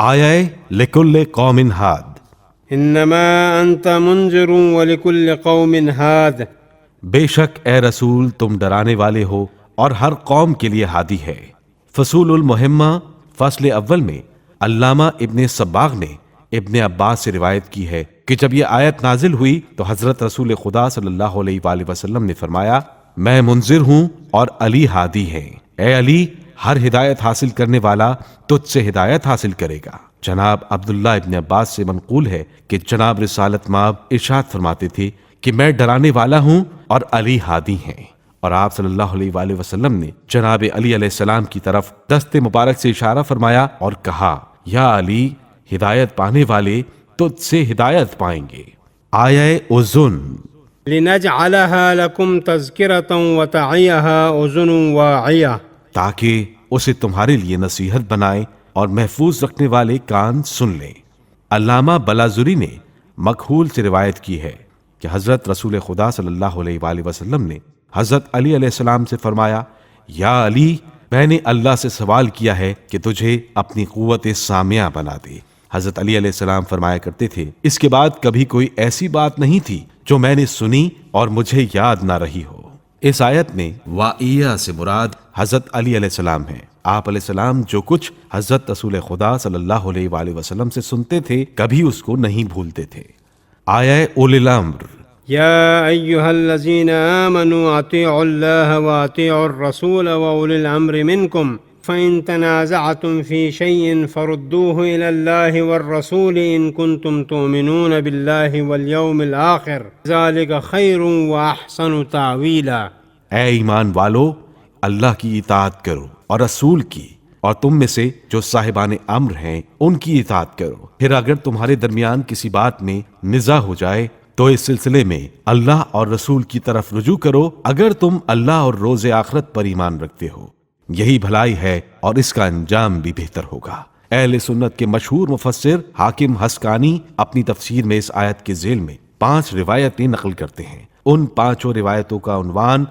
آیہ لکل قوم ہاد، انما انت منذر ولکل قوم ہاد، بے شک اے رسول تم ڈرانے والے ہو اور ہر قوم کے لیے ہادی ہے۔ فصول المہمہ فصل اول میں علامہ ابن صباغ نے ابن عباس سے روایت کی ہے کہ جب یہ آیت نازل ہوئی تو حضرت رسول خدا صلی اللہ علیہ وآلہ وسلم نے فرمایا، میں منذر ہوں اور علی ہادی ہے۔ اے علی، ہر ہدایت حاصل کرنے والا تجھ سے ہدایت حاصل کرے گا۔ جناب عبداللہ ابن عباس سے منقول ہے کہ جناب رسالت مآب ارشاد فرماتے تھے کہ میں ڈرانے والا ہوں اور علی ہادی ہیں، اور آپ صلی اللہ علیہ وآلہ وسلم نے جناب علی علیہ السلام کی طرف دست مبارک سے اشارہ فرمایا اور کہا، یا علی، ہدایت پانے والے تجھ سے ہدایت پائیں گے۔ آیہ اذن، لنجعلها لکم تذکرۃ وتعیها اذن واعیہ، تاکہ اسے تمہارے لیے نصیحت بنائیں اور محفوظ رکھنے والے کان سن لیں۔ علامہ بلازری نے مکحول سے روایت کی ہے کہ حضرت رسول خدا صلی اللہ علیہ وآلہ وسلم نے حضرت علی علیہ السلام سے فرمایا، یا علی، میں نے اللہ سے سوال کیا ہے کہ تجھے اپنی قوت سامعہ بنا دے۔ حضرت علی علیہ السلام فرمایا کرتے تھے، اس کے بعد کبھی کوئی ایسی بات نہیں تھی جو میں نے سنی اور مجھے یاد نہ رہی ہو۔ اس آیت میں واعیہ سے مراد حضرت علی علیہ السلام ہیں۔ آپ علیہ السلام جو کچھ حضرت رسول خدا صلی اللہ علیہ وآلہ وسلم سے سنتے تھے کبھی اس کو نہیں بھولتے تھے۔ آیہ اولی الامر، یا ایہا الذین آمنوا اطیعوا اللہ واطیعوا الرسول واولی الامر منکم فإن تنازعتم في شيء فردوه إلى الله والرسول إن كنتم تؤمنون بالله واليوم الآخر ذلك خير وأحسن تأويلا۔ اے ایمان والو، اللہ کی اطاعت کرو اور رسول کی، اور تم میں سے جو صاحبان امر ہیں ان کی اطاعت کرو۔ پھر اگر تمہارے درمیان کسی بات میں نزاع ہو جائے تو اس سلسلے میں اللہ اور رسول کی طرف رجوع کرو اگر تم اللہ اور روز آخرت پر ایمان رکھتے ہو، یہی بھلائی ہے اور اس کا انجام بھی بہتر ہوگا۔ اہل سنت کے مشہور مفسر حاکم حسکانی اپنی تفسیر میں اس آیت کے ذیل میں 5 روایتیں نقل کرتے ہیں۔ ان 5 روایتوں کا عنوان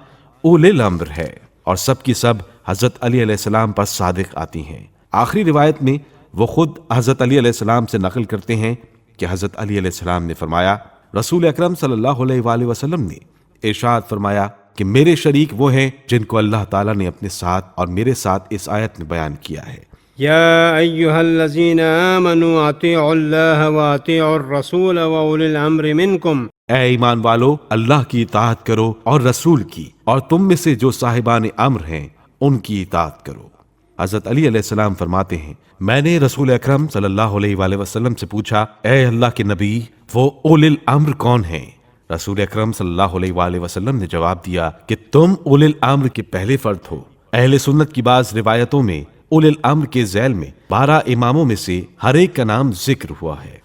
اولی الامر ہے اور سب کی سب حضرت علی علیہ السلام پر صادق آتی ہیں۔ آخری روایت میں وہ خود حضرت علی علیہ السلام سے نقل کرتے ہیں کہ حضرت علی علیہ السلام نے فرمایا، رسول اکرم صلی اللہ علیہ وآلہ وسلم نے ارشاد فرمایا کہ میرے شریک وہ ہیں جن کو اللہ تعالیٰ نے اپنے ساتھ اور میرے ساتھ اس آیت میں بیان کیا ہے۔ یا ایہا الذین آمنوا اطیعوا اللہ واطیعوا الرسول واولی الامر منکم، اے ایمان والو، اللہ کی اطاعت کرو اور رسول کی، اور تم میں سے جو صاحبان امر ہیں ان کی اطاعت کرو۔ حضرت علی علیہ السلام فرماتے ہیں، میں نے رسول اکرم صلی اللہ علیہ وآلہ وسلم سے پوچھا، اے اللہ کے نبی، وہ اولی الامر کون ہیں؟ رسول اکرم صلی اللہ علیہ وآلہ وسلم نے جواب دیا کہ تم اولی الامر کے پہلے فرد ہو۔ اہل سنت کی بعض روایتوں میں اولی الامر کے ذیل میں 12 اماموں میں سے ہر ایک کا نام ذکر ہوا ہے۔